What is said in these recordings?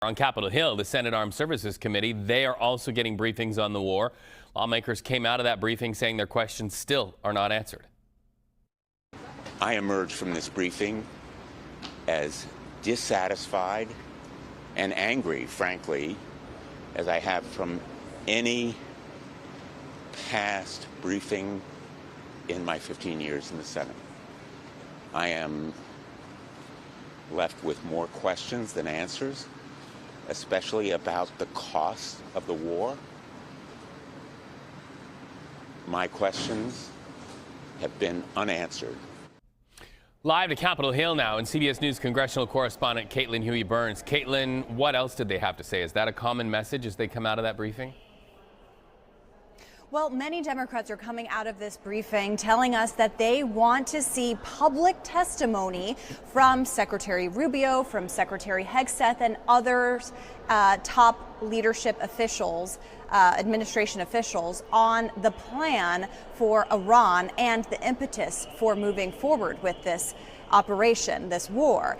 On Capitol Hill, the Senate Armed Services Committee, they are also getting briefings on the war. Lawmakers came out of that briefing saying their questions still are not answered. I emerged from this briefing as dissatisfied and angry, frankly, as I have from any past briefing in my 15 years in the Senate. I am left with more questions than answers, especially about the cost of the war. My questions have been unanswered. Live to Capitol Hill now, and CBS News congressional correspondent Caitlin Huey-Burns. Caitlin, what else did they have to say? Is that a common message as they come out of that briefing? Well, many Democrats are coming out of this briefing telling us that they want to see public testimony from Secretary Rubio, from Secretary Hegseth, and others top leadership officials, administration officials, on the plan for Iran and the impetus for moving forward with this operation, this war.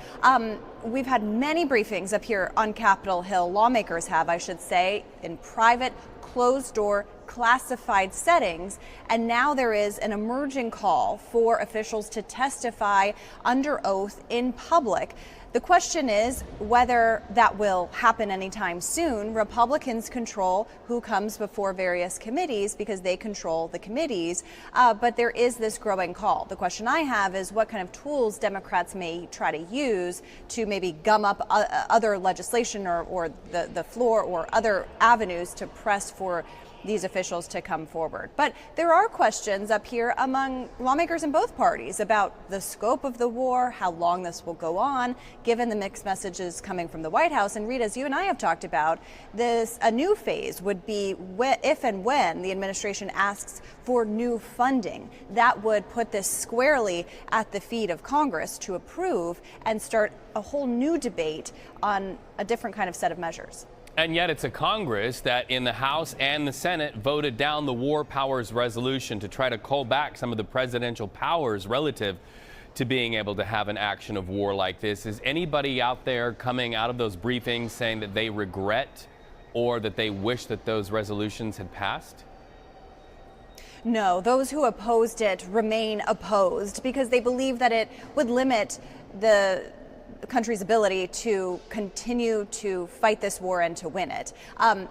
We've had many briefings up here on Capitol Hill. Lawmakers have, I should say, in private, closed-door, classified settings, and now there is an emerging call for officials to testify under oath in public. The question is whether that will happen anytime soon. Republicans control who comes before various committees because they control the committees, but there is this growing call. The question I have is what kind of tools Democrats may try to use to maybe gum up other legislation or the floor or other avenues to press for these officials to come forward. But there are questions up here among lawmakers in both parties about the scope of the war, how long this will go on, given the mixed messages coming from the White House. And Rita, as you and I have talked about, a new phase would be if and when the administration asks for new funding. That would put this squarely at the feet of Congress to approve and start a whole new debate on a different kind of set of measures. And yet it's a Congress that in the House and the Senate voted down the War Powers Resolution to try to call back some of the presidential powers relative to being able to have an action of war like this. Is anybody out there coming out of those briefings saying that they regret or that they wish that those resolutions had passed? No, those who opposed it remain opposed because they believe that it would limit the country's ability to continue to fight this war and to win it.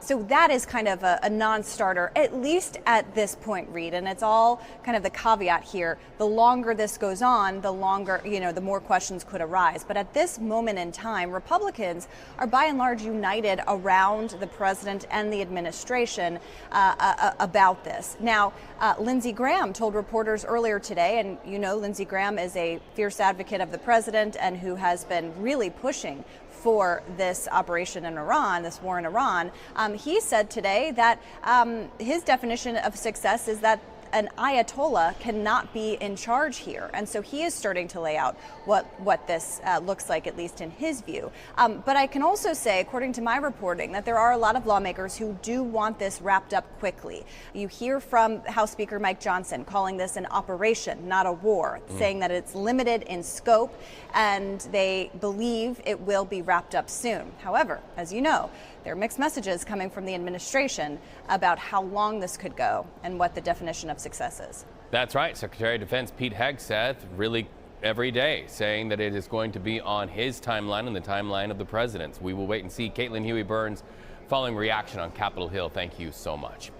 So that is kind of a non-starter, at least at this point, Reed. And it's all kind of the caveat here. The longer this goes on, the longer, the more questions could arise. But at this moment in time, Republicans are by and large united around the president and the administration about this. Now, Lindsey Graham told reporters earlier today, and Lindsey Graham is a fierce advocate of the president and who has been really pushing for this operation in Iran, this war in Iran. He said today that his definition of success is that an Ayatollah cannot be in charge here. And so he is starting to lay out what this looks like, at least in his view. But I can also say, according to my reporting, that there are a lot of lawmakers who do want this wrapped up quickly. You hear from House Speaker Mike Johnson calling this an operation, not a war, saying that it's limited in scope and they believe it will be wrapped up soon. However, as you know, there are mixed messages coming from the administration about how long this could go and what the definition of success is. That's right. Secretary of Defense Pete Hegseth really every day saying that it is going to be on his timeline and the timeline of the president's. We will wait and see. Caitlin Huey-Burns, following reaction on Capitol Hill. Thank you so much.